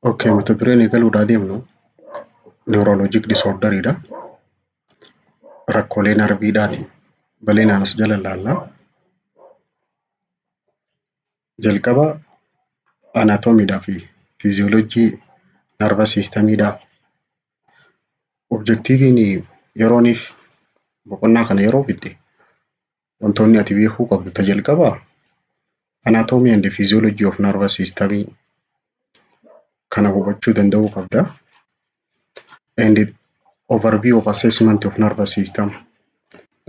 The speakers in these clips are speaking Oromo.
Okay, mata dureen eegaluudhaa deemnu neurologic disorderidha. Rakkoolee narviidhaati. Bal'inaan as jala ilaalla. Jalqaba anaatoomiidhaa fi fiiziyoolojii narvas siistamiidha. Objektiiviin yerooniif boqonnaa kana yeroo fixxe wantoonni ati beekuu qabdu ta jalqabaa anatomy and physiology of nervous system kana hubachuu danda'uu qabda. And overview of assessment of nervous system.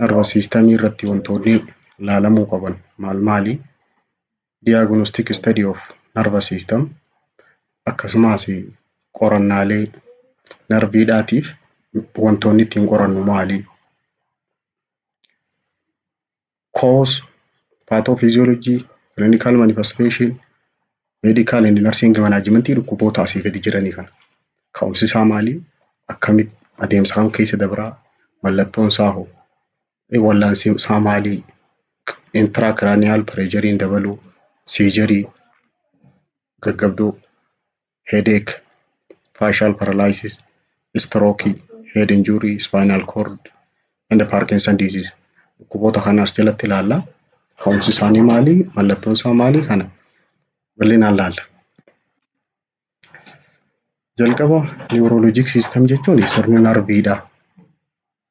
Nervous system irratti wantoonni ilaalamuu qaban maali? Diagnostic study of nervous system akkasumas qorannaalee narviidhaatiif wantoonni ittiin qorannu maali? Cause, pathophysiology, clinical manifestation, medical and nursing management dhukkuboota asii gadi jiranii kana. Ka'umsi isaa maali? Akkamitti adeemsa kam keessa dabraa? Mallattoon isaa hoo? Wallaansi isaa maali? Intracranial pressure dabaluu, seizure, gaggabduu, headache, facial paralysis, stroke, head injury, spinal cord, and Parkinson disease. Dhukkuboota kanaas jalatti ilaalla. Ka'umsi isaanii maali? Mallattoon isaa maali? Kana bal'inaan ilaalla. Jalqaba neurologic system jechuun sirna narviidha.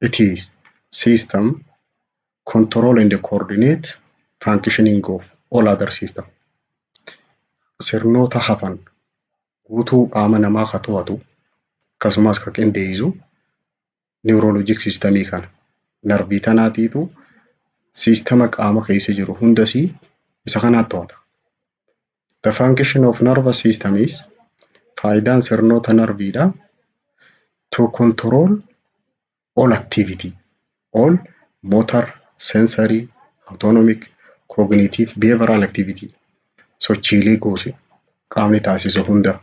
It is system control and coordinate functioning of all other system. Sirnoota hafan guutuu qaama namaa ka to'atu akkasumas ka qindeessu neurologic systemii kana. Narvii tanaatiitu sistema qaama keessa jiru hundasii isa kanaatti to'ata. The function of nervous system is faayidaan sirnoota narviidha. To control all activity, all motor, sensory, autonomic, cognitive, behavioral activity. Sochiilee goose qaamni taasisu hunda,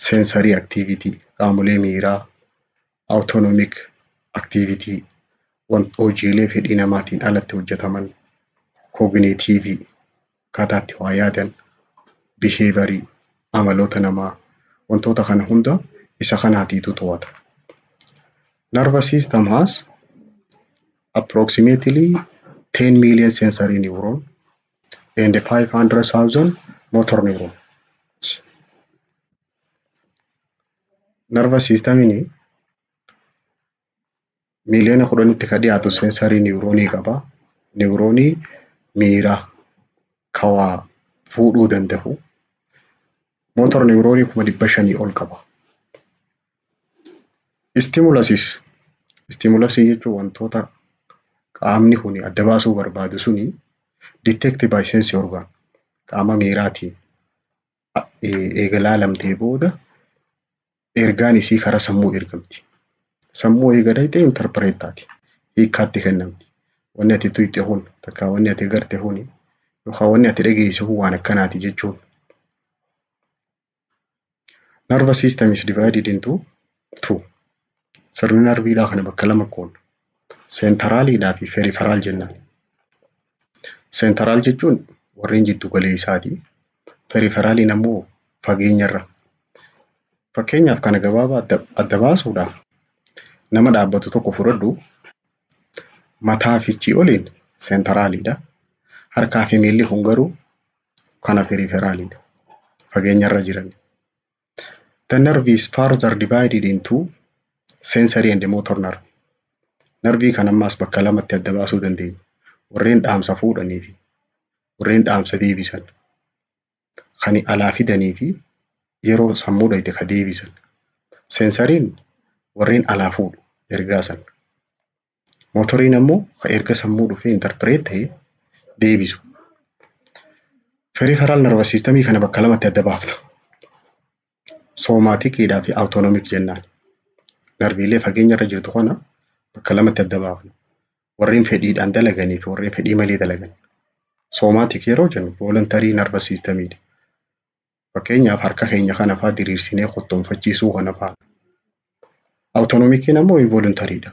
sensory activity, qaamolee miiraa, autonomic activity, hojiilee fedhii namaatiin alatti hojjetaman, cognitive, akkaataa itti waa yaadan, behaviory, amaloota namaa, wantoota kana hunda isa kanaatiitu to'ata. Nervous system has approximately 10 million sensory neuron and 500,000 motor neuron. Nervous systemiin miliyoona 10tti ka dhiyaatu sensory neuronii qaba. Neuronii miira kawaa fuudhuu danda'u. Motor neuronii 500,000 ol qaba. Stimulus jechuun wantoota qaamni kun adda baasuu barbaadu suni detect by sense organ qaama miiraatiin eega ilaalamtee booda ergaan isii karaa sammuu ergamti. Sammuu eega dhayxee interpret taati. Hiikkaatti kennamti. Wanni ati tuyxe kun takka wanni ati garte kun yookaan wanni ati dhageesse kun waan akkanaati jechuun. Nervous system is divided into two. Sirni narviidhaa kana bakka lama qoonna. Seentaraaliidhaa fi peripheral jennaan. Seentaraal jechuun warreen jiddu galeessaati. Peripheraliin ammoo fageenyarra. Fakkeenyaaf kana gabaabaa adda baasuudhaaf nama dhaabbatu tokko fudhadhu mataa fiichii oliin seentaraaliidha. Harkaa fi miilli kun garuu kana peripheraliidha. Fageenyarra jiran. The nerve is further divided into sensory and motor nerve. Narvii kan ammaas bakka lamatti adda baasuu dandeenya. Warreen dhaamsa fuudhanii fi warreen dhaamsa deebisan. Kan alaa fidanii fi yeroo sammuu dhayte ka deebisan. Sensoriin warreen alaa fuudhu ergaa san. Motoriin ammoo ka erga sammuu dhufee interpret ta'ee deebisu. Peripheral nervous systemii kana bakka lamatti adda baafna. Soomatikiidhaa fi autonomic jennaan. Narviilee fageenyarra jirtu kana bakka lamatti adda baafna. Warreen fedhiidhaan dalaganii fi warreen fedhii malee dalagan. Soomatik yeroo jennu voluntary nervous systemiidha. Fakkeenyaaf harka keenya kana fa'aa diriirsinee qottoonfachiisuu kana fa'aa. Autonomikiin ammoo involuntaryidha.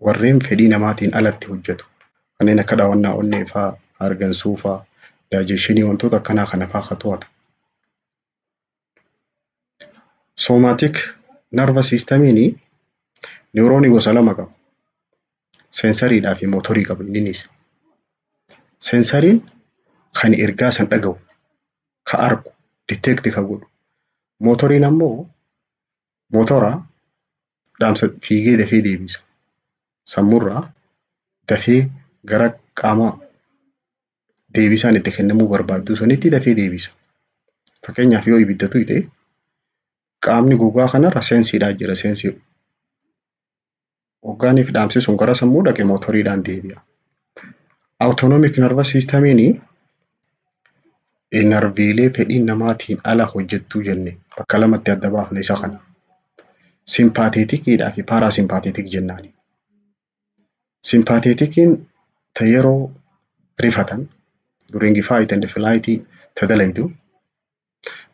Warreen fedhii namaatiin alatti hojjetu. Kanneen akka daawwannaa onnee fa'aa, hargansuu fa'aa, digestionii wantoota akkanaa kana fa'aa ka to'atu. Somatic nervous systemiin neuroonii gosa lama qaba. Seensariidhaa fi mootorii qaba inninis. Seensariin kan ergaa san dhaga'u, ka argu, detect ka godhu. Mootoriin ammoo mootora dhaamsa fiigee dafee deebisa. Sammuurraa dafee gara qaama deebisaan itti kennamuu barbaaddu sunitti dafee deebisa. Fakkeenyaaf yoo ibidda tuyxe qaamni gogaa kanarra seensiidhaa jira seensii. Hoggaaniif dhaamsi sun gara sammuu dhaqe mootoriidhaan deebi'a. Autonomic nervous systemiin narviilee fedhii namaatiin ala hojjettuu jenne bakka lamatti adda baafna isa kana. Simpaateetikiidhaa fi paaraasimpaateetik jennaani. Simpaateetikiin ta yeroo rifatan during fight and flight ta dalaydu.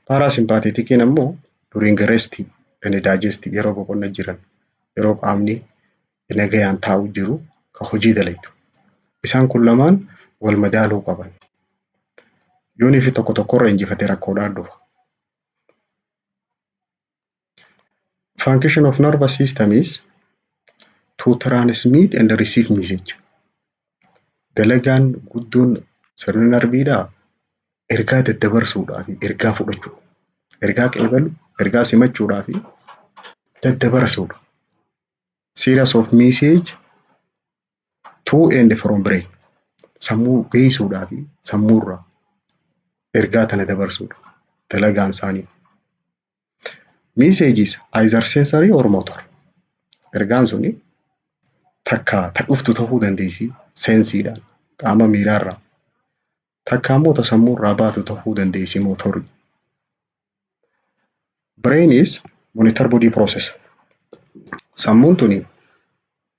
Paaraasimpaateetikiin ammoo during rest and digest yeroo boqonna jiran yeroo qaamni nagayaan taa'u jiru ka hojii dalaydu. Isaan kun lamaan wal madaaluu qaban. Yoonii fi tokko tokkorra injifatee rakkoodhaan dhufa. Function of nervous system is to transmit and receive message. Dalagaan guddoon sirni narviidhaa ergaa daddabarsuudhaa fi ergaa fudhachuu. Ergaa qeebalu, ergaa simachuudhaa fi daddabarsuudha. Series of message to and from brain. Sammuu geessuudhaa fi sammuurraa ergaa tana dabarsuudha. Dalagaan isaanii. Messages either sensory or motor. Ergaan suni takka ta dhuftu ta'uu dandeessi seensiidhaan qaama miiraarraa. Takka ammoo ta sammuurraa baatu ta'uu dandeessi mootorii. Brain is monitor body process. Sammuun tuni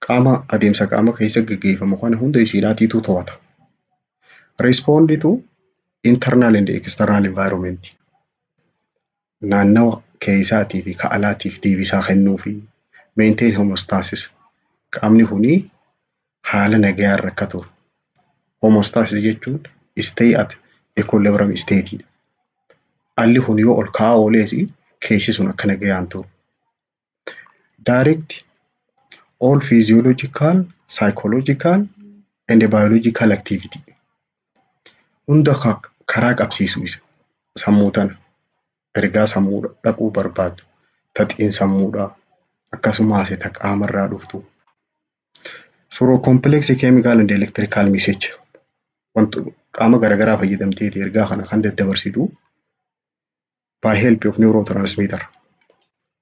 qaama adeemsa qaama keessa gaggeeffamu kana hunda isiidhaatiitu to'ata. Respond to internal and external environment. Naannawa keessaatii fi ka alaatiif deebisaa kennuu fi maintain homeostasis. Qaamni kuni haala nagayaa akka turu. Homeostasis jechuun stay at equilibrium state. Alli kun yoo ol ka'aa oolees keessi sun akka nagayaan turu. Direct all physiological, psychological and biological activity. Hunda karaa qabsiisu isa sammuu tana. Ergaa sammuu dhaquu barbaadu. Taxiin sammuudhaa akkasumas ta qaamarraa dhuftu. Through complex chemical and electrical message. Wantu qaama garagaraa fayyadamteeti ergaa kana kan daddabarsitu by help of neurotransmitter.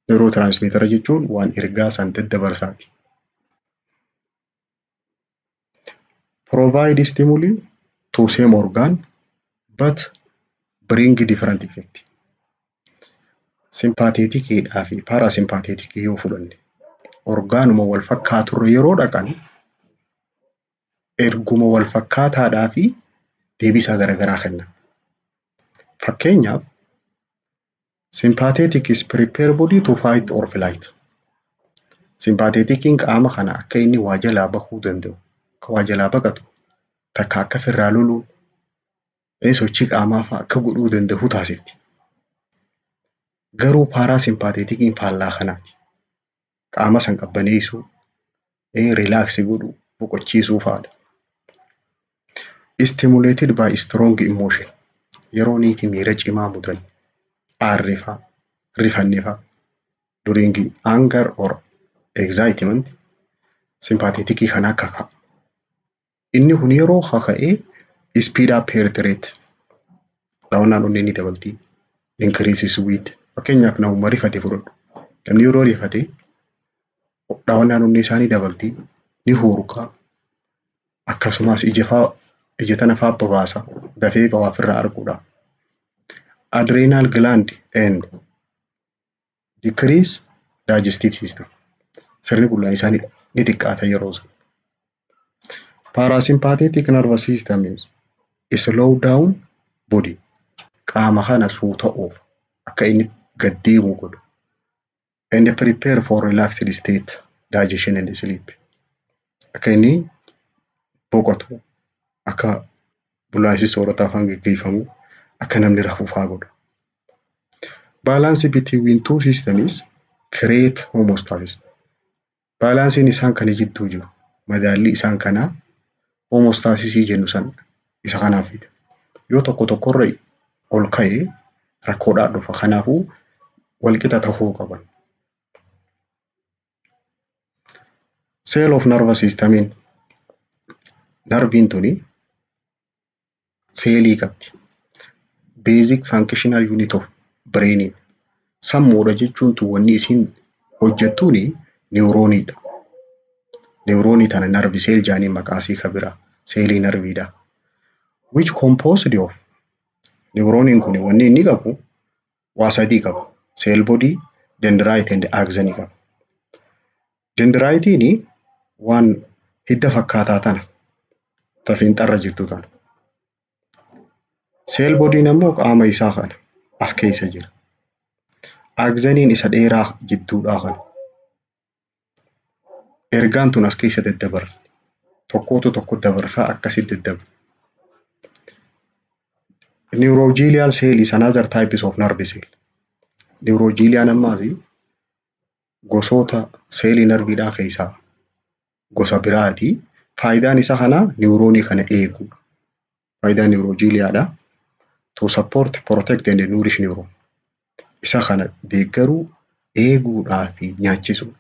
Neurotransmitter jechuun waan ergaa san daddabarsaati. Provide stimuli to same organ but bring different effect. Sympatheticidhaa fi parasympathetic yoo fudhanne orgaanuma wal fakkaaturra yeroo dhaqan erguma wal fakkaataadhaa fi deebisaa garagaraa kenna. Fakkeenyaaf sympathetic is prepare body to fight or flight. Sympathetikiin qaama kana akka inni waa jalaa bahuu danda'u, ka waa jalaa baqatu, takka akka firraa loluun, sochii qaamaa fa'aa akka godhuu danda'u taasifti. Garuu parasympathetikiin faallaa kanaati. Qaama san qabbaneessuu, relax godhuu, boqochiisuu fa'aadha. Stimulated by strong emotion. Yeroo niiti miira cimaa mudan, aarri fa'aa, rifanne fa'aa, during anger or excitement, sympathetikii kana akka ka'a. Inni kun yeroo kaka'ee speed up heart rate. Dhaawannaan onnee ni dabalti. Increases with. Fakkeenyaaf namuma rifate fudhadhu. Namni yeroo rifate dhaawannaan onnee isaanii dabalti. Ni huurkaa. Akkasumas ija tana fa'aa babaasa. Dafee bawaaf irraa arguudha. Adrenal gland and decrease digestive system. Sirni bullaa isaanii ni xiqqaata yeroo san. Parasympathetic nervous system is slow down body. Qaama kana suuta'uuf akka inni gad deemu godhu. And prepare for relaxed state, digestion and sleep. Akka inni boqotu, akka bullaansi soorataa afaan gaggeeffamu, akka namni rafuu fa'aa godhu. Balance between two systems create homeostasis. Baalaansiin isaan kana jidduu jiru madaalli isaan kanaa homeostasisii jennu san isa kanaafidha. Yoo tokko tokkorra ol ka'ee rakkoodhaan dhufa. Kanaafuu walqixa ta'uu qaban. Cell of nervous systemiin narviin tuni seelii qabdi. Basic functional unit of brainiin. Sammuudha jechuun wanni isiin hojjettuuni niwurooniidha. Niwuroonii tana narvi seel jaaniin maqaasii kabira seelii narviidha. Which composed of niwurooniin kun wanni inni qabu waa sadii qaba. Cell body, dendrite and axon qaba. Dendriteeni waan hidda fakkaataa tana tafiinxarra jirtu tana. Cell body'n ammoo qaama isaa kana as keessa jira. Axoniin isa dheeraa jidduudhaa kana. Ergaan tun as keessa daddabarti. Tokko dabarsaa akkasitti daddabra. Neurogenial cell is another types of nerve cell. Neurogenial ammaasi gosoota seelii narviidhaa keessaa gosa biraati. Faayidaan isa kanaa niwuroonii kana eeguudha. Faayidaan neurogenialaa to support, protect and nourish neuron. Isa kana deeggaruu, eeguudhaa fi nyaachisuudha.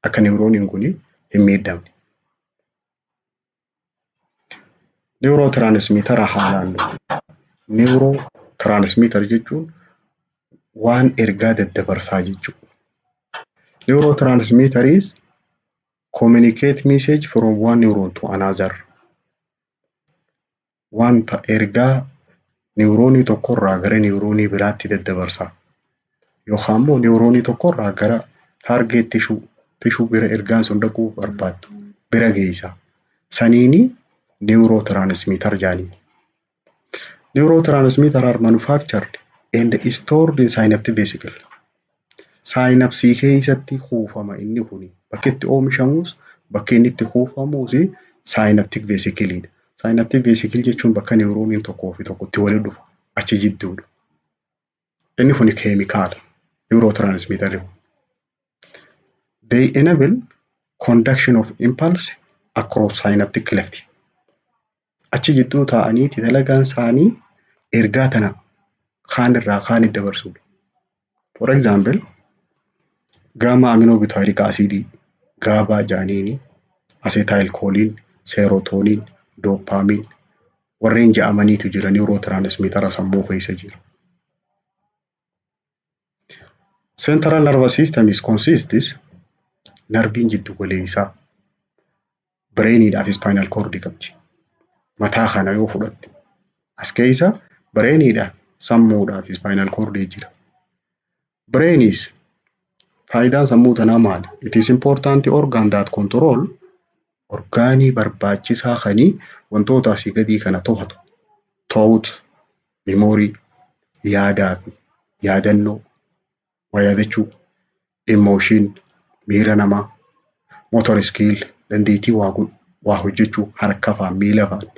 Akka niwurooniin kun hin miidhamne. Neurotransmittera haalaan neurotransmitter jechuun waan ergaa daddabarsaa jechuudha. Neurotransmitters communicate message from one neuron to another. Wanta ergaa niwuroonii tokkorraa gara niwuroonii biraatti daddabarsaa. Yookaan immoo niwuroonii tokkorraa gara target tissue bira ergaan sun dhaquu barbaaddu bira geessaa. Saniini neurotransmitter jaaniin. Neurotransmitter are manufactured and stored in synaptic vesicle. Synapsii keessatti kuufama inni kuni. Bakki itti oomishamus, bakki inni itti kuufamus synaptic vesicleidha. Synaptic vesicle jechuun bakka niwurooniin tokkoo fi tokkotti walitti dhufu achi jidduudha. Inni kuni keemikaala. Neurotransmitter. They enable conduction of impulse across synaptic cleft. Achi jidduu taa'aniiti dalagaan isaanii ergaa tana kaan irraa kaan itti dabarsuudha. For example, gamma aminobutyric acid, GABA jaaniini, acetylcholine, serotonin, dopamine warreen ja'amaniitu jira neurotransmittera sammuu keessa jira. Central nervous system is consists narviin jiddu galeessaa brainiidhaa fi spinal cord qabdi. Mataa kana yoo fudhatte as keessa brainiidhaa, sammuudhaa fi spinal cord jira. Brain is faayidaan sammuu tanaa maali? It is important organ that control orgaanii barbaachisaa kanii wantoota asii gadii kana to'atu. Thought, memory, yaadaa fi yaadannoo, waa yaadachuu, emotion, miira namaa, motor skill, dandeettii waa hojjechuu, harka fa'aa, miila fa'aa,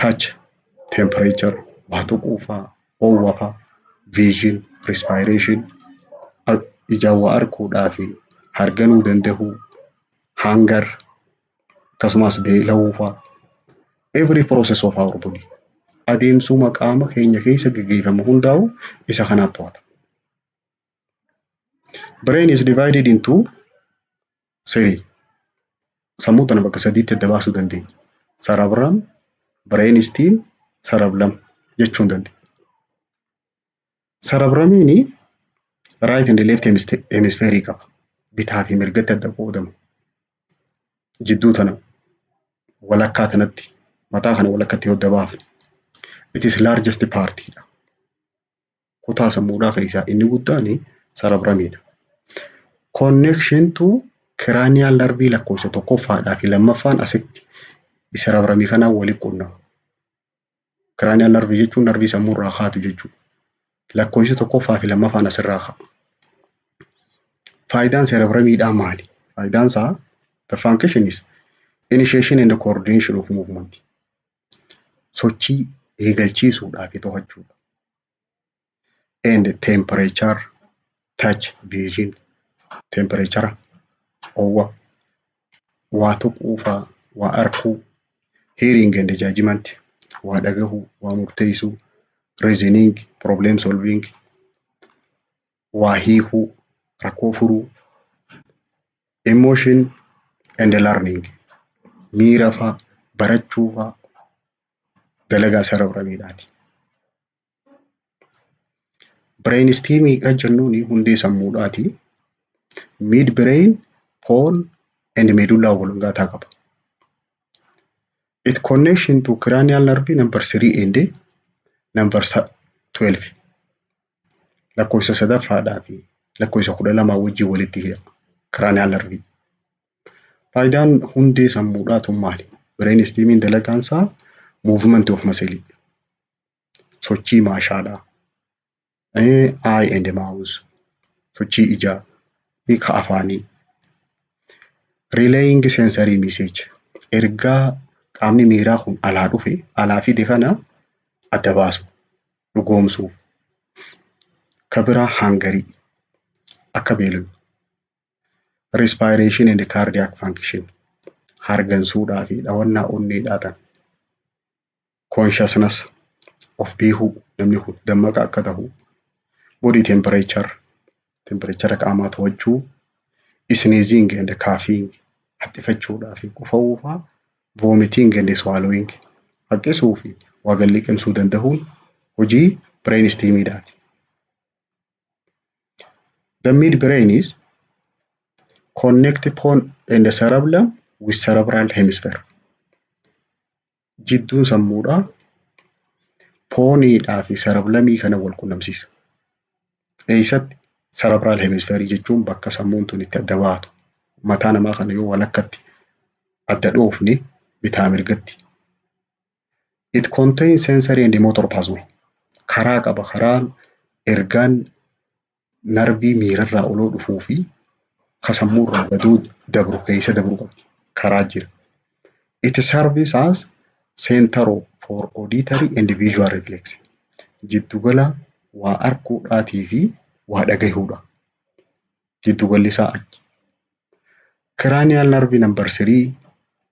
touch, temperature, waa tuquu fa'aa, oowwa fa'aa, vision, respiration, ijaan waa arguudhaa fi harganuu danda'uu, hunger, akkasumas beela'uu fa'aa. Every process of our body. Adeemsuma qaama keenya keessa gaggeeffamu hundaa'u isa kanaan to'ata. Brain is divided into three. Sammuu tana bakka sadiitti adda baasuu dandeenya. Cerebrum, brainstem, cerebellum jechuun dandeenya. Cerebrumiini right and left hemisphere qaba. Bitaa fi mirgatti adda qoodama. Jidduu tana walakkaa tanatti mataa kana walakkatti yoo adda baafne. It is largest part. Kutaa sammuudhaa keessaa inni guddaani cerebrumiidha. Connection to cranial nerve lakkoofsa tokkoffaadhaa fi lammaffaan asitti cerebrumii kanaan walitti qunnama. Cranial nerve jechuun narvii sammuurraa kaatu jechuudha. Lakkoofsi tokkoffaa fi lammaffaan asirraa ka'a. Faayidaan cerebrumiidhaa maali? Faayidaan isaa the function is initiation and coordination of movement. Sochii eegalchiisuudhaa fi to'achuudha. and temperature, touch, vision, temperature, oowwa, waa tuquu fa'aa, waa arguu, hearing and judgment, waa dhagahuu, waa murteessuu, reasoning, problem solving, waa hiikuu, rakkoo furuu, emotion and learning, miira fa'aa, barachuu fa'aa dalagaa cerebramiidhaati. Brainsteming kan jennuun hundee sammuudhaati. Midbrain, pole and medulla oblongata qaba. It connection to cranial nerve number 3 and number 12. Lakkoofsa sadaffaadhaa fi lakkoofsa 12 wajjin walitti hidhama. Cranial nerve. Faayidaan hundee sammuudhaa tun maali? Brainsteming dalagaan isaa movement of muscle. Sochii maashaadhaa. Eye and mouth. Sochii ijaa. Hiika afaanii. Relaying sensory message. Ergaa qaamni miiraa kun alaa dhufe alaa fide kana adda baasu dhugoomsuuf. Kabiraa hangarii akka beelalu. Respiration and cardiac function. Hargansuudhaa fi dhawannaa onneedhaa ta'an. Consciousness of beekuu namni kun dammaqa akka ta'u. Body temperature. Temperature qaamaa to'achuu. Sneezing and coughing. Haxxifachuudhaa fi qufa'uu fa'aa. Vomiting and swallowing. Haqqisuu fi waa liqimsuu danda'uun hojii brainstemingdaati. The midbrain is connect pone and cerebellum with cerebral hemisphere. Jidduun sammuudhaa pooniidhaa fi cerebellumii kana wal qunnamsiisa. Eessatti cerebral hemisphere jechuun bakka sammuun tun itti adda baatu. Mataa namaa kana yoo walakkatti adda dhoofne bitaa mirgatti. It contains sensory and motor pathway. Karaa qaba. Karaan ergaan narbii miirarraa oloo dhufuu fi kasammuurraa baduu dabru keessa dabru qabdi. Karaa jira. It serves as center for auditory and visual reflex. Jiddugala waa arguudhaatii fi waa dhagahuudha. Jiddugalli isaa achi. Cranial nerve number 3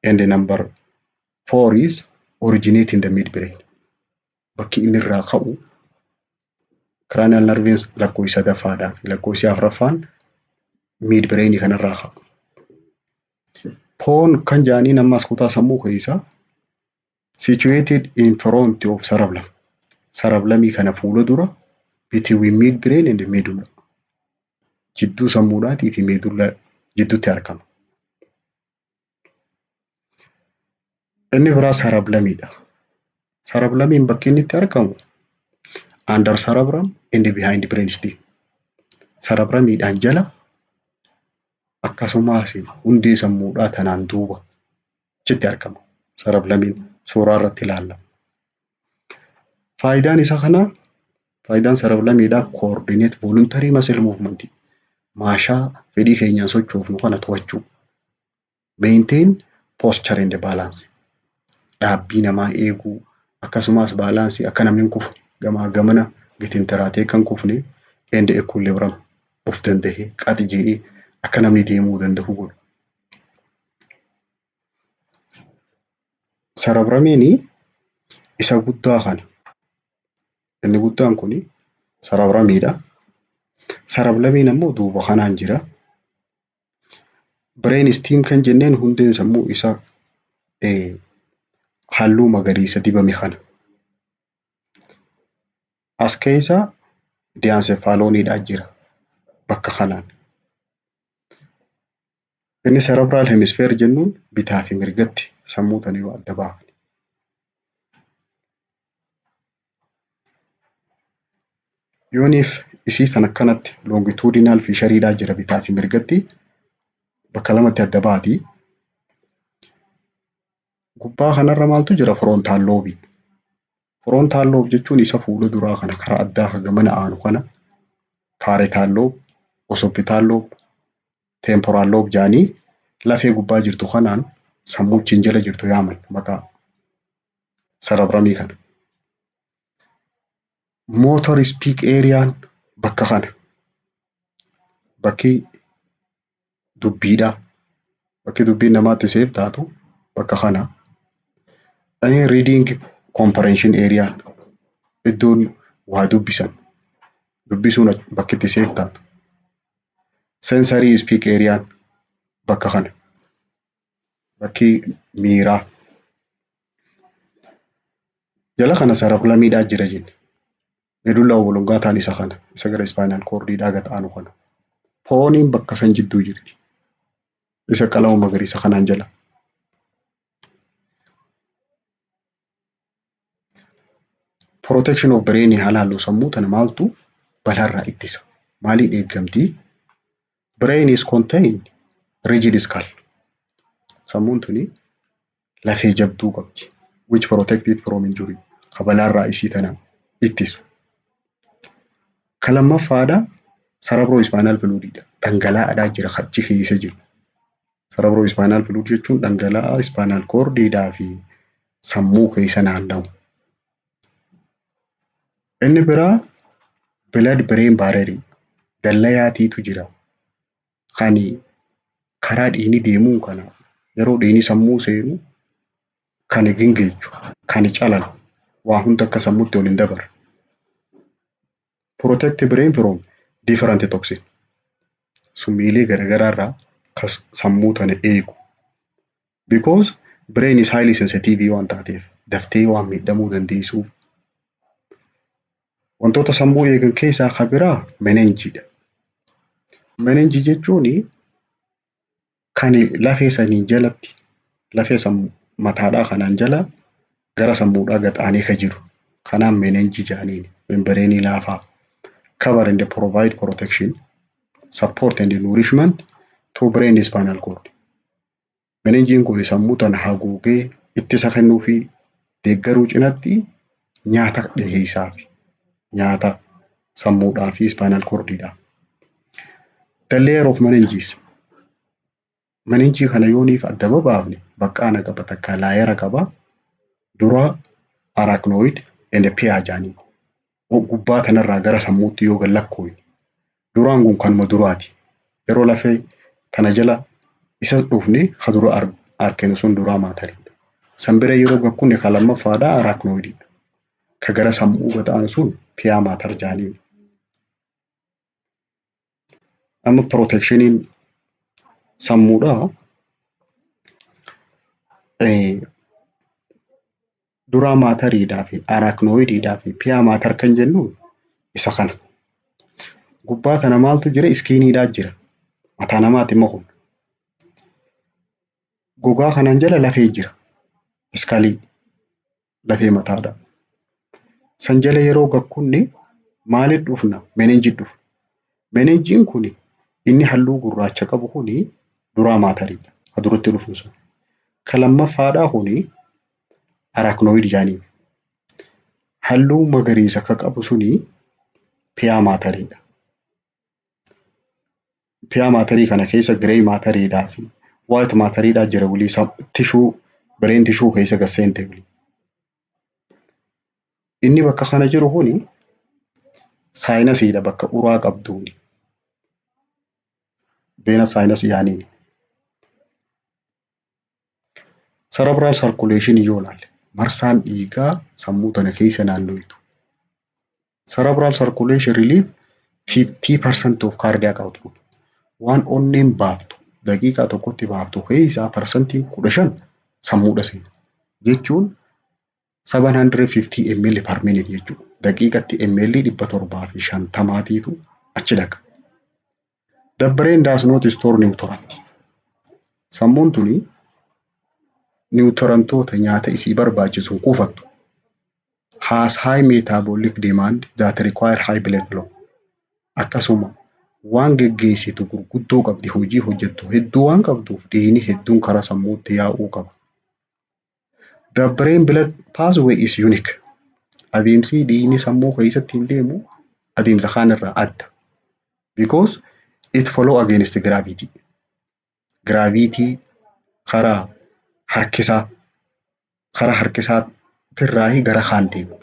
and number 4 is originate in the midbrain. Bakki inni irraa ka'u cranial nerve lakkoofsa sadaffaadhaa fi lakkoofsa afuraffaan midbrain kanarraa ka'a. Pone kan jaaniin ammas kutaa sammuu keessaa situated in front of cerebellum. Cerebellumii kana fuula dura between midbrain and medulla. Jidduu sammuudhaatii fi medulla jidduutti argama. Inni biraa cerebellumiidha. Cerebellumiin bakki inni itti argamu under cerebrum and behind brainstem. Cerebrumiidhaan jala akkasumas hundee sammuudhaa tanaan duuba achitti argama. Cerebellumiin suuraa irratti ilaalla. Faayidaan isa kanaa faayidaan cerebellumiidhaa coordinate voluntary muscle movement. Maashaa fedhii keenyaan sochoofnu kana to'achuu. Maintain posture and balance. Dhaabbii namaa eeguu akkasumas baalaansii akka namni hin kufne gamaa gamana gitintiraatee kan kufne and equilibrium of danda'ee qaxi je'ee akka namni deemuu danda'u godha. Cerebrumiin isa guddaa kana. Inni guddaan kun cerebrumiidha. Cerebellumiin ammoo duuba kanaan jira. Brainstem kan jenneen hundeen sammuu isaa halluu magariisa dibame kana. As keessa diencephalooniidhaa jira bakka kanaan. Inni cerebral hemisphere jennuun bitaa fi mirgatti sammuu tana yoo adda baafne. Yooniif isii tan akkanatti longitudinal fishariidhaa jira bitaa fi mirgatti bakka lamatti adda baati. Gubbaa kanarra maaltu jira? Frontal lobe. Frontal lobe jechuun isa fuula duraa kana karaa addaa kan gamana aanu kana parietal lobe, occipital lobe, temporal lobe jaanii lafee gubbaa jirtu kanaan sammuuchiin jala jirtu yaaman maqaa cerebrumii kana. motor speak areaan bakka kana. Bakki dubbiidha. Bakki dubbiin namaatti seef taatu bakka kana. Reading comprehension areaan iddoon waa dubbisan. Dubbisuun bakki itti seef taatu. Sensory speak areaan bakka kana. Bakki miiraa. Jala kana sarab-lamiidhaa jira jenne. Medulla obolongaataan isa kana. Isa gara spinal cordidhaa gad aanu kana. Fooniin bakka san jidduu jirti. Isa qalama magariisa kanaan jala. Protection of brain haalaallu sammuu tana maaltu balaarraa ittisa. Maaliin eeggamti? Brain is contained rigid skull. Sammuun tuni lafee jabduu qabdi. Which protect it from injury. Balaarraa isii tana ittisu. Kan lammaffaadha cerebrospinal fluididha. Dhangalaa'aadhaa jira achi keessa jiru. Cerebrospinal fluid jechuun dhangala'aa spinal cordidhaa fi sammuu keessa naanna'u. Inni biraa blood brain barrier dallayaatiitu jira. Kan karaa dhiigni deemuun kana yeroo dhiigni sammuu seenu kan gingilchu, kan calalu waa hunda akka sammuutti ol hin dabarre. Protect brain from different toxin. Summiilee garagaraa irraa sammuu tana eegu. Because brain is highly sensitive waan taateef daftee waan miidhamuu dandeessuuf. Wantoota sammuu eegan keessaa kan biraa menenjiidha. Menenji jechuun kan lafee sanii jalatti lafee mataadhaa kanaan jala gara sammuudhaa gad aanee kan jiru. Kanaan menenji jedhaniin membreenii laafaa. Cover and provide protection, support and nourishment to brain spinal cord. Menenjiin kun sammuu tana haguugee ittisa kennuu fi deeggaruu cinatti nyaata dhiheessaa fi nyaata sammuudhaa fi spinal cordidha. The layer of meninges. Menenjii kana yooniif adda babaafne baqqaana qaba takka laayera qaba. Dura arachnoid and pia jaanii. Gubbaa tanarraa gara sammuutti yoo gallakkooyi. Duraan kun kanuma duraati. Yeroo lafee tana jala isa dhufne ka dura arkenu sun duraa maatariidha. San bira yeroo gakkunne kan lammaffaadhaa arachnoididha. Ka gara sammuu gad aanu sun pia maatar jaanii. Amma protectioniin sammuudhaa duraa maatariidhaa fi arachnoididhaa fi pia maatar kan jennuun isa kana. Gubbaa tana maaltu jira? Iskiiniidhaa jira. Mataa namaati immoo kun. Gogaa kanaan jala lafee jira. Iskaalii lafee mataadha. San jala yeroo gakkunne maaliif dhufna? Menenjii dhufu. Menenjiin kun inni halluu gurraacha qabu kun duraa maatariidha. Ka duratti dhufu sun. Kan lammaffaadhaa kun arachnoid jaanii. Halluu magariisa ka qabu suni pia maatariidha. Pia maatarii kana keessa grey maatariidhaa fi white maatariidhaa jira waliisa tishuu brain tishuu keessa gaseente wali. Inni bakka kana jiru kuni saayinasiidha bakka uraa qabduuni. Beena saayinasii yaaniin. Cerebral circulation yoo ilaalle marsaan dhiigaa sammuu tana keessa naannooyitu. Cerebral circulation relief 50% of cardiac output. Waan onneen baaftu daqiiqaa tokkotti baaftu keessaa parsantiin 15 sammuudha seena. Jechuun 750 ml per minute jechuudha. Daqiiqatti ml 750 achi dhaqa. The brain does not store nutrients. Sammuun tuni nuutorantoota nyaata isii barbaachisuun kuufattu. Has high metabolic demand that require high blood flow. Akkasuma waan geggeessitu gurguddoo qabdi hojii hojjettu hedduu waan qabduuf dhiigni hedduun karaa sammuutti yaa'uu qaba. The brain blood pathway is unique. Adeemsi dhiigni sammuu keessatti hin deemu adeemsa kaan irraa adda. Because it follow against gravity. Gravity karaa harkisaa tirraahi gara kaan deemu.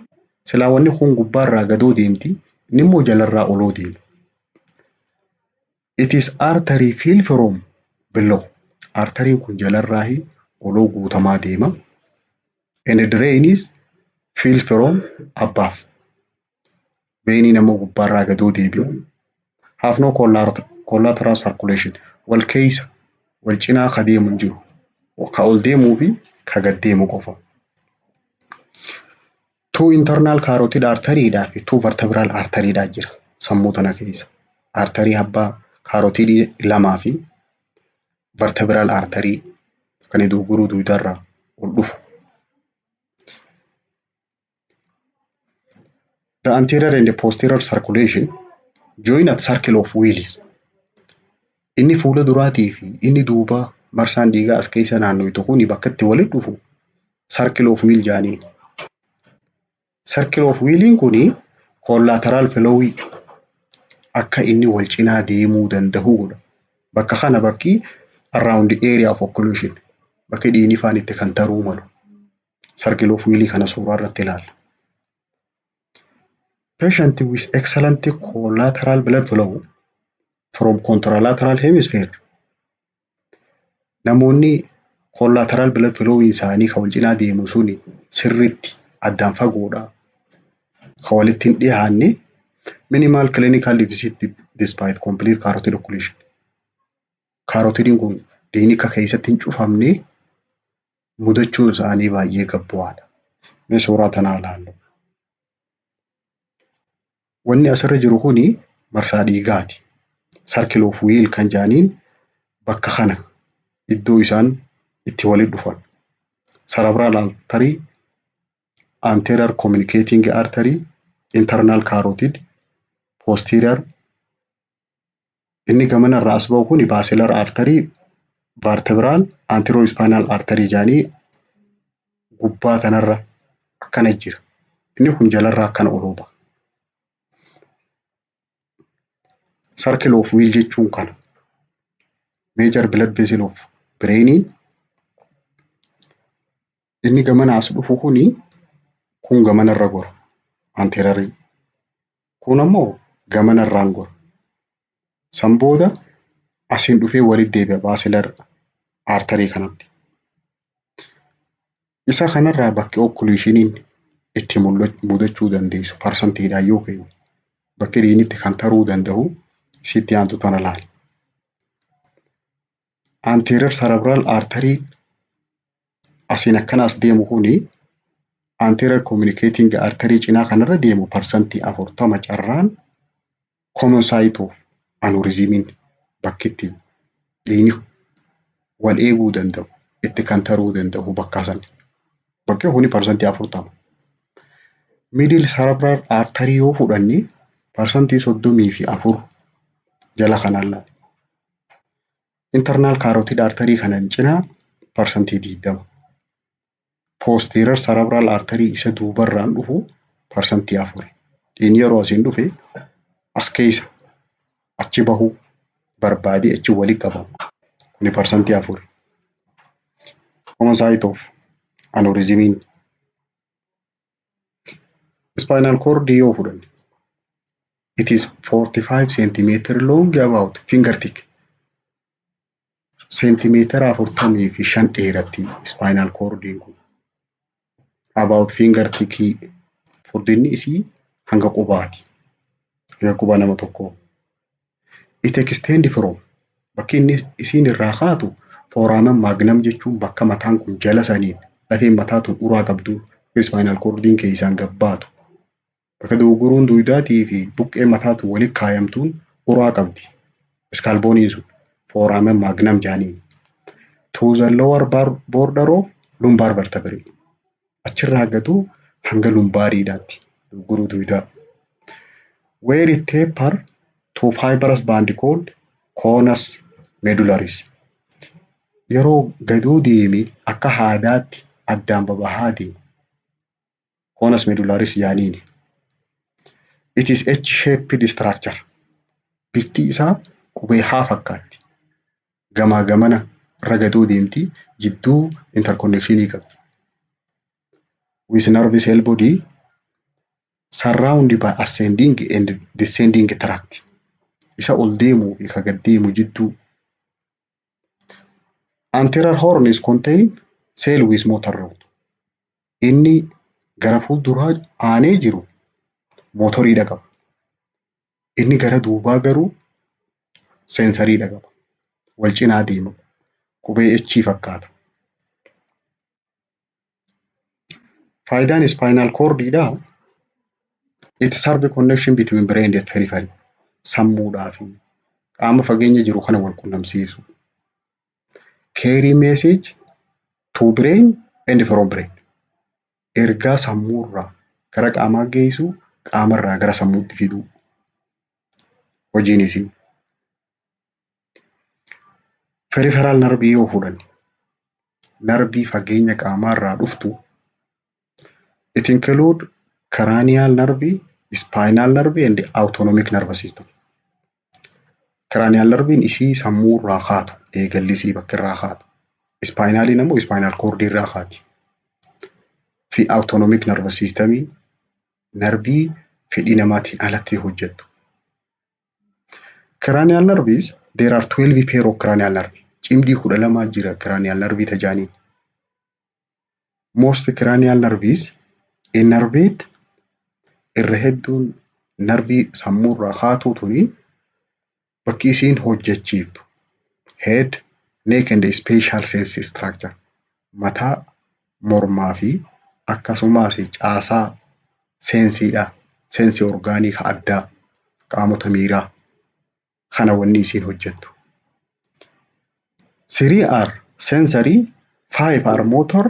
Silaa wanni kun gubbaarraa gadoo deemti, inni immoo jalarraa oloo deema. It is artery filled from below. Arteriin kun jalarraa oloo guutamaa deema. And drain is filled from above. Veiniin immoo gubbaarraa gadoo deebi'u. Have no collateral circulation. Wal keessa wal cinaa ka deemu hin jiru. Ka ol deemuu fi ka gad deemu qofa. Two internal carotid artery fi two vertebral artery jira sammuu tana keessa. Arterii abbaa carotid lamaa fi vertebral artery kan duguguruu duudarraa ol dhufu. The anterior and the posterior circulation join at circle of Willis. Inni fuula duraatii fi inni duubaa marsaan dhiigaa as keessa naannoo kuni bakka itti walitti dhufu circle of Will jaaniin. Circle of Williin kuni collateral flow akka inni wal cinaa deemuu danda'u godha. Bakka kana bakki around the area of occlusion. Bakka dhiigni faan itti kan taruu malu. Circle of Will kana suuraa irratti ilaalla. Patient with excellent collateral blood flow from contralateral hemisphere. Namoonni collateral blood flow isaanii kan wal cinaa deemu suni sirriitti addaan fagoodha. Kan walitti hin dhiyaanne minimal clinical deficit despite complete carotid occlusion. Carotidiin kun dhiigni keessatti hin cufamne mudachuun isaanii baay'ee gabbu'aadha. Mee suuraa tanaa ilaallu. Wanni asirra jiru kuni marsaa dhiigaati. Circle of Will kan jaaniin bakka kana iddoo isaan itti walitti dhufan. Cerebral artery, anterior communicating artery, internal carotid, posterior. Inni gamanarraa as ba'u kuni basilar artery, vertebral, anterospinal artery jaanii gubbaa tanarra akkana jira. Inni kun jalarraa akkana oloo ba'a. Circle of Will jechuun kana. Major blood vessel of brain. Inni gamana as dhufu kuni kun gamanarra gora. Anterior. Kun ammoo gamanarraan gora. San booda asiin dhufee walitti deebi'a basilar artery kanatti. Isa kanarraa bakki occlusioniin itti mudachuu dandeessu parsantiidhaan yoo ka'u. Bakki dhiigni itti kan taruu danda'u sitti aantu tana laali. Anterior cerebral artery asiin akkana as deemu kuni anterior communicating artery cinaa kanarra deemu parsantii 40 carraan common site of aneurysm bakki itti dhiigni wal eeguu danda'u itti kan taruu danda'u bakka san. Bakki kuni parsantii 40. Middle cerebral artery yoo fudhanne parsantii 34 jala kanaan laali. Internal carotid artery kanan cinaa parsantii 20. Posterior cerebral artery isa duubarraan dhufu parsantii 4. Dhiigni yeroo asiin dhufe as keessa achi bahu barbaade achi walitti qabamu. Kuni parsantii 4. Common site of aneurysm. Spinal cord yoo fudhanne. It is 45 centimeter long about fingertip. Centimeter 45 dheeratti spinal cord kun. About fingertip furdinni isii hanga qubaati. Hanga quba nama tokko. It extend from bakki inni isiin irraa kaatu foramen magnum jechuun bakka mataan kun jala saniin lafeen mataa tun uraa qabdu spinal cord keessaan gabbaatu. Bakka duguruun duudaatii fi buqqee mataatu walitti kaayamtuun uraa qabdi. Scalboniin sun foramen magnum jaaniin. To the lower border of lumbar vertebrae. Achirraa gatu hanga lumbaariidhaatti duguruu duudaa. Where it taper to fibrous band called conus medullaris. Yeroo gaduu deemi akka haadaatti addaan babahaa deemu. Conus medullaris jaaniin. It is H-shaped structure. Bifti isaa qubee haa fakkaatti. Gamaa gamana ragaduu deemti jidduu interconnectionii qabdi. With nerve cell body surrounded by ascending and descending tract. Isa ol deemuu fi ka gad deemu jidduu. Anterior horn is contain cell with motor root. Inni gara fuulduraa aanee jiru mootoriidha qaba. Inni gara duubaa garuu seensariidha qaba. Wal cinaa deema. Qubee H fakkaata. Faayidaan spinal cordidhaa it serve connection between brain and periphery. Sammuudhaa fi qaama fageenya jiru kana wal qunnamsiisu. Carry message to brain and from brain. Ergaa sammuurraa gara qaamaa geessu, qaamarraa gara sammuutti fiduu. Hojiin isii. Peripheral narbii yoo fudhanne narbii fageenya qaamaarraa dhuftu. It include cranial nerve, spinal nerve and autonomic nervous system. Cranial nerviin isii sammuurraa kaatu, eegallisii bakkirraa kaatu. Spinaliin ammoo spinal cord irraa kaati. Fi autonomic nervous system narbii fedhii namaatiin alatti hojjettu. Cranial nerves, there are 12 pair of cranial nerve. Cimdii 12 jira cranial nerve tajaaniin. Most cranial nerves innervate irra hedduun narbii sammuurraa kaatu tuni bakki isiin hojjechiiftu. Head, neck and special sense structure. Mataa, mormaa fi akkasumas caasaa seensiidha. Seensi orgaanii ka addaa qaamota miiraa kana wanni isiin hojjettu. 3 are sensory, 5 are motor,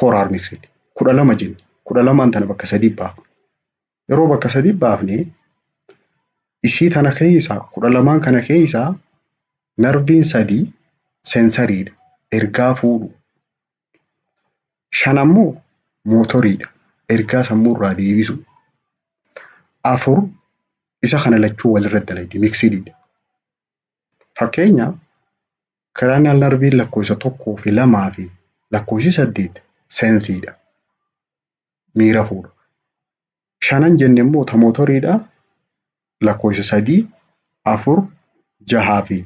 4 are mixed. 12 jenna. 12 tana bakka 3 baafna. Yeroo bakka 3 baafne isii tana keessaa 12 kana keessaa narbiin 3 sensoriidha. Ergaa fuudhu. 5 ammoo mootoriidha. Ergaa sammuurraa deebisu. 4 isa kana lachuu walirra dalayti mixedidha. Fakkeenyaaf cranial nerviin lakkoofsa 1 fi 2 fi lakkoofsi 8 sensiidha. Miira fuudha. 5 jenne immoo ta mootoriidha. Lakkoofsa 3, 4, 6 fi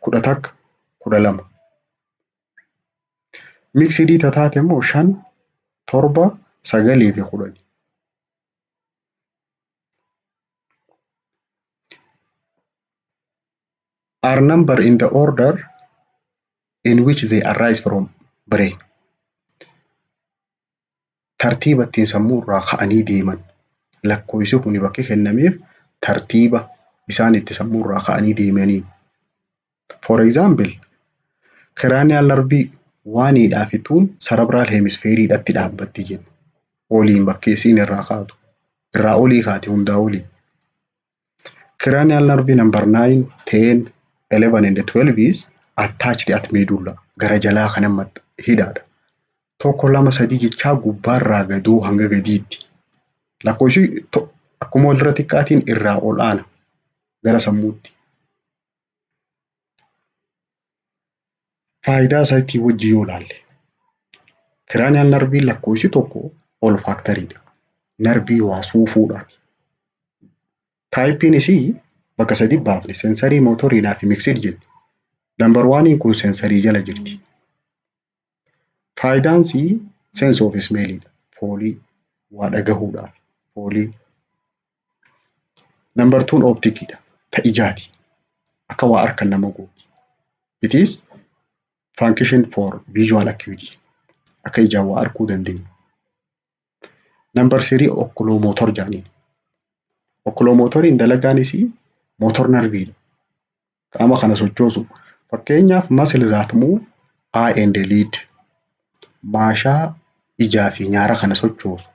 11, 12. Mixedii taate immoo 5, 7, 9 fi 10. Are number in the order in which they arise from brain. Tartiiba ittiin sammuurraa ka'anii deeman. Lakkoofsi kuni bakki kennameef tartiiba isaan itti sammuurraa ka'anii deemanii. For example, cranial nerve waaniidhaa fituun cerebral hemisphereedhaatti dhaabbatti jenna. Oliin bakkee isiin irraa kaatu. Irraa olii kaate hundaa olii. Cranial nerve number 9, 10, 11 and 12 is attached at medulla. Gara jalaa kana hidhaadha. 1, 2, 3 jechaa gubbaarraa gaduu hanga gadiitti. Lakkoofsi akkuma walirra xiqqaatiin irraa ol aana gara sammuutti. Faayidaa isaa ittiin wajji yoo ilaalle. Cranial nerve lakkoofsi 1 olfactoryidha. Narbii waa suufuudhaaf. Taayipiin isii bakka 3 baafne sensory, motoriidhaa fi mixed jenna. Number 1 kun sensory jala jirti. Faayidaan isii sense of smellidha. Foolii waa dhagahuudhaaf. Foolii. Number 2 opticidha. Ta ijaati. Akka waa arkan nama gooti. It is function for visual acuity. Akka ijaan waa arkuu dandeenya. Number 3 oculomotor jaaniin. Oculomotoriin dalagaan isii motor nerviidha. Qaama kana sochoosu. Fakkeenyaaf muscle that move eye and lid. Maashaa ijaa fi nyaara kana sochoosu.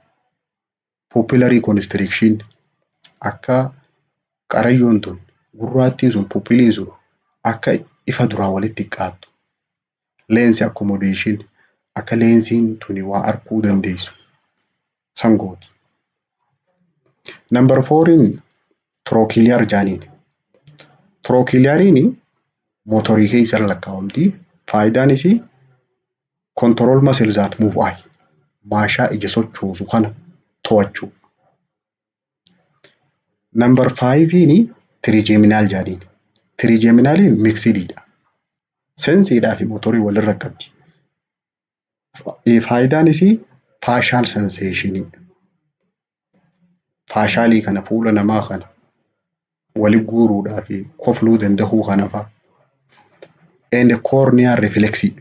Pupillary constriction. Akka qarayyoon tun gurraattiin sun pupilliin sun akka ifa duraa walitti qaattu. Lens accommodation. Akka leensiin tuni waa arkuu dandeessu. Sangooti. Number 4 trochlear jaaniin. Trochleariin motorii keessa lakkaa'amti. Faayidaan isii control muscle that move eye. Maashaa ija sochoosu kana to'achuu. Number 5 trigeminal jedhaniin. Trigeminaliin mixedidha. Sensiidhaa fi motorii walirra qabdi. Faayidaan isii faashaal senseeshinii. Faashaalii kana fuula namaa kana wali guuruudhaa fi kofluu danda'uu kana fa'a. And corneal reflexii.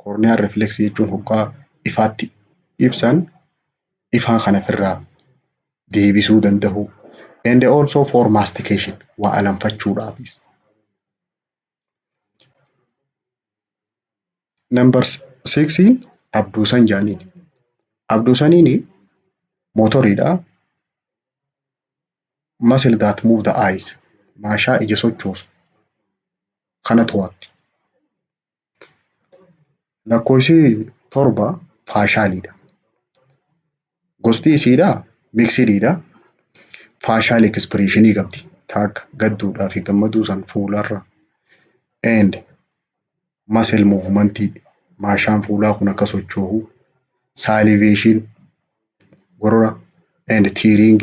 Corneal reflexii jechuun hoggaa ifaatti ibsan ifaa kana ofirraa deebisuu danda'u. And also for mastication waa alanfachuudhaafis. Number 6 abduusan jedhaniin. Abduusaniin motoriidha. Muscle that move the eyes. Maashaa ija sochoosu kana to'atti. Lakkoofsi 7 faashaaliidha. Gosti isiidhaa mixedidha. Faashaal expressionii qabdi. Akka gadduudhaa fi gammaduu san fuularra. And muscle movement maashaan fuulaa kun akka socho'u. Salivation gorora and tearing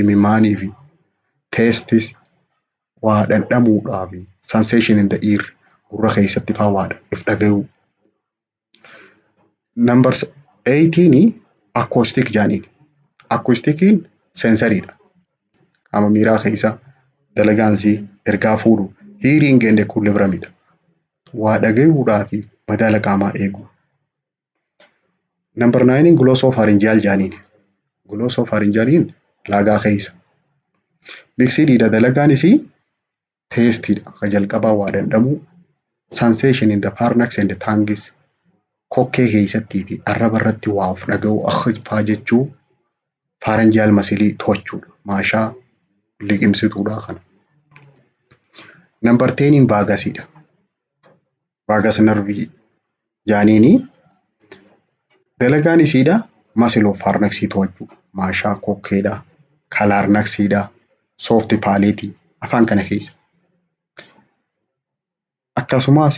imimmaanii fi testis waa dhandhamuudhaa fi sensation in the ear gurra keessatti fa'aa waa if dhaga'u. Number 8 acoustic jedhaniin. Acoustikiin sensoriidha. Qaama miiraa keessa dalagaansii ergaa fuudhu hearing and equilibriumidha. Waa dhaga'uudhaa fi madaala qaamaa eegu. Number 9 glossopharyngeal jedhaniin. Glossopharyngealiin laagaa keessa. Mixedidha dalagaan isii testidha. Ka jalqabaa waa dhandhamuu. Sensation in the pharynx and the tongues. Kokkee keessattii fi arraba irratti waa of dhaga'u akka fa'aa jechuu pharyngeal muscle to'achuudha. Maashaa liqimsituudha kana. Number 10 vaagasidha. Vaagas nervii jedhaniini. Dalagaan isiidha muscle of pharynx to'achuu. Maashaa kokkeedha. Larynxidha. Soft palate afaan kana keessa. Akkasumas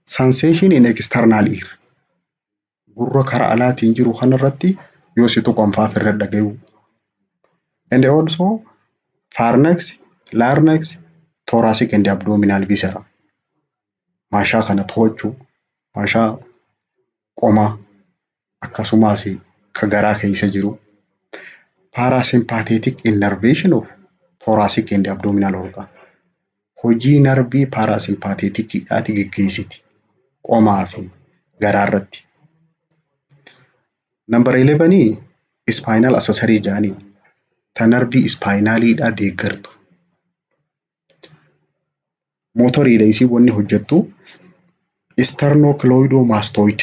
sensation in external ear. Gurra karaa alaatiin jiru kanarratti yoo si tuqanfaa irra dhaga'u. And also pharynx, larynx, thoracic and abdominal viscera. Maashaa kana to'achuu. Maashaa qomaa akkasumas ka garaa keessa jiru. Parasympathetic innervation of thoracic and abdominal organ. Hojii narbii parasympatheticidhaati geggeessiti. Qomaa fi garaa irratti. Number 11 spinal accessory jedhaniin. Ta narbii spinaaliidhaa deeggartu. Motoriidha isii wanni hojjettu sternocleidomastoid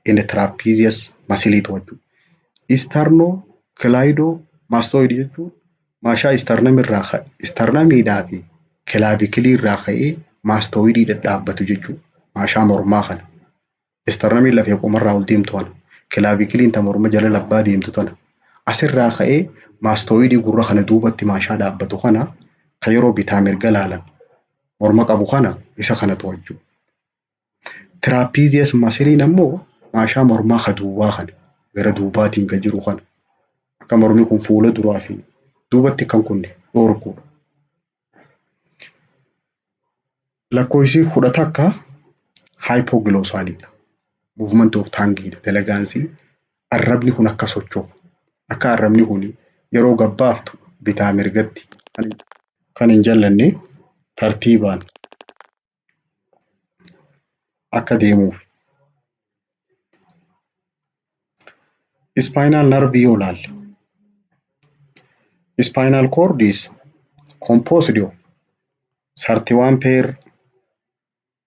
and trapezius muscle to'achuu. Sternocleidomastoid jechuun maashaa sternamiidhaa fi clavicle irraa ka'ee mastoidii dhadhaabbatu jechuudha. Maashaa mormaa kana. Sternamiin lafee qomarraa ol deemtu kana. Clavicle ta morma jala labbaa deemtu tana. Asirraa ka'ee mastoidii gurra kana duubatti maashaa dhaabbatu kana ka yeroo bitaa mirga laalan morma qabu kana isa kana to'achuu. Trapezius muscle ammoo maashaa mormaa ka duubaa kana gara duubaatiin ka jiru kana. Akka mormi kun fuula duraa fi duubatti kan kunne dhorkuudha. Lakkoofsi 10 hypoglossaalidha. Movement of tongueidha. Dalagaansii arrabni kun akka socho'u. Akka arrabni kun yeroo gabbaaftu bitaa mirgatti kan hin jallanne tartiibaan akka deemuuf. Spinal nerve yoo ilaalle. Spinal cord is composed of 31 pair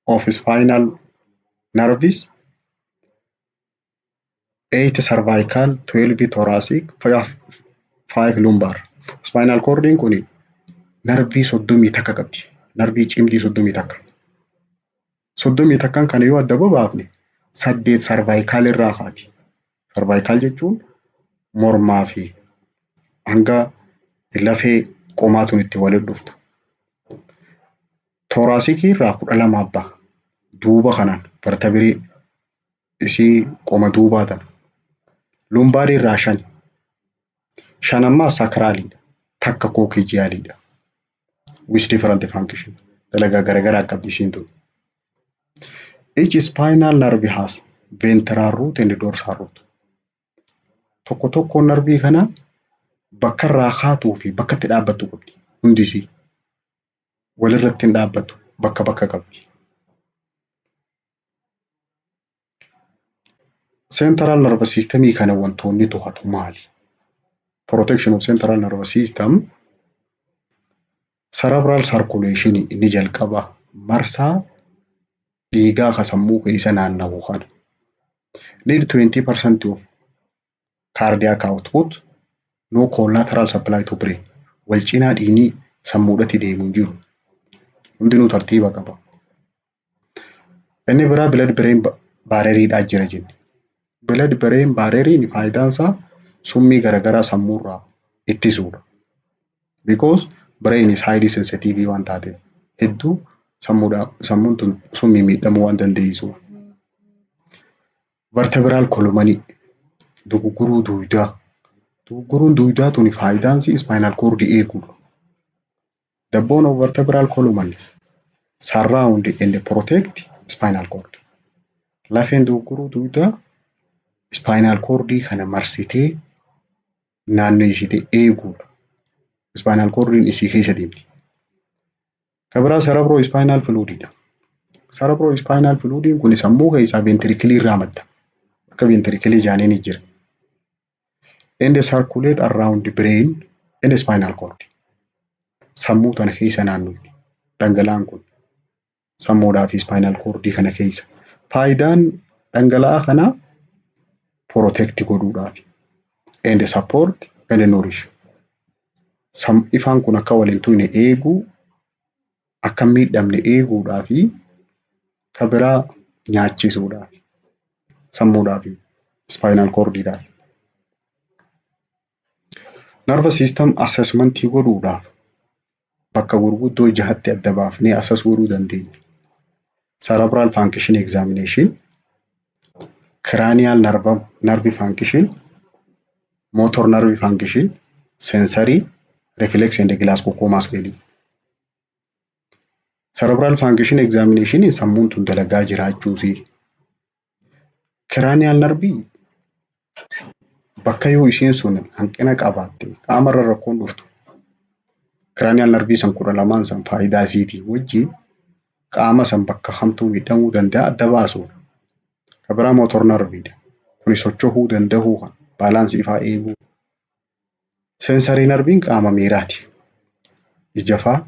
of spinal nerves, 8 cervical, 12 thoracic, 5 lumbar. Spinal cord kun narbii 30 takka qabdi. Narbii cimdii 30 takka. 30 takkaan kana yoo adda baafne 8 cervical irraa kaati. Cervical jechuun mormaa fi hanga lafee qomaatuun itti walitti dhuftu. Thoracic irraa 12 abbaa. Duuba kanaan vertebrae isii qoma duubaa tana. Lumbar irraa 5. 5 ammaa sacralidha. takka kookijiyaaliidha. With different function. Dalagaa garaagaraa qabdi ishiin tun. Each spinal nerve has ventral root and dorsal root. Tokko tokko narbii kana bakka irraa kaatuu fi bakka itti dhaabbattu qabdi. Hundisii walirratti hin dhaabbatu bakka bakka qabdi. Central nervous system kana wantoonni to'atu maali? Protection of central nervous system cerebral circulation inni jalqaba marsaa dhiigaa ka sammuu keessa naanna'u kana. Need 20% of cardiac output, no collateral supply to brain. Wal cinaa dhiigni sammuudhatti deemu hin jiru. Hundinuu tartiiba qaba. Inni biraa blood brain barrier jira jenni. Blood brain barrier faayidaan isaa summii garaagaraa sammuurraa ittisuudha. Because brain is highly sensitive waan taateef hedduu sammuun tun summii miidhamuu waan dandeessuuf. Vertebral column dugugguruu duudaa. Dugugguruun duudaa tuni faayidaan isii spinal cord eeguudha. The bone of vertebral column surround and protect spinal cord. Lafeen dugugguruu duudaa spinal cord kana marsitee naannoo ishee eeguudha. Spinal cord isii keessa deemti. Kabira cerebrospinal fluididha. Cerebrospinal fluid kun sammuu keessaa ventricle irraa madda. Akka ventricle jaaniin jira. And circulate around the brain and spinal cord. Sammuu tana keessa naannoo dhangala'aan kun sammuudhaa fi spinal cord kana keessa. Faayidaan dhangala'aa kana protect godhuudhaaf and support and nourish. Ifaan kun akka waliin tuine eeguu akka miidhamne eeguudhaa fi kabiraa nyaachisuudhaaf sammuudhaa fi spinal cordidhaaf. Nervous system assessment godhuudhaaf bakka gurguddoo jahatti adda baafnee assess godhuu dandeenya. Cerebral function examination, cranial nerve function, motor nerve function, sensory, reflex and Glasgow scale. Cerebral function examination sammuun tun dalagaa jiraachuusi. Cranial nerve bakka yoo isheen sun hanqina qabaatte qaamarra rakkoon dhuftu. Cranial nerve san 12 san faayidaa isiitii wajjin qaama san bakka hamtuu miidhamuu danda'a adda baasuudha. Kabira motor nerve kun socho'uu danda'uu kan baalaansii ifaa eeguu. Sensory nerve qaama miiraati. Ija faa,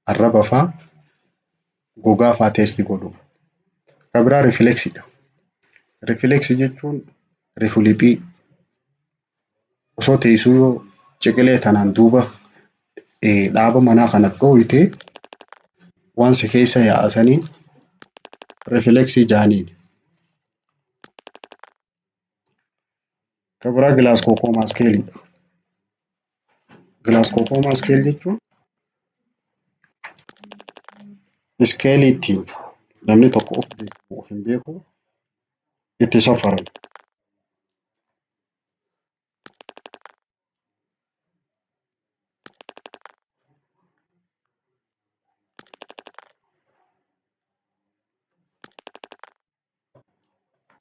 arraba faa, gogaa faa testi godhu. Kabira reflexidha. Reflex jechuun rifliphii osoo teessuu yoo ciqilee tanaan duuba dhaaba manaa kana dhooyite waan si keessa yaa'asaniin reflexii jaaniin. Kabira Glasgow scale. Glasgow scale jechuun scale ittiin namni tokko of hin beeku itti safaran.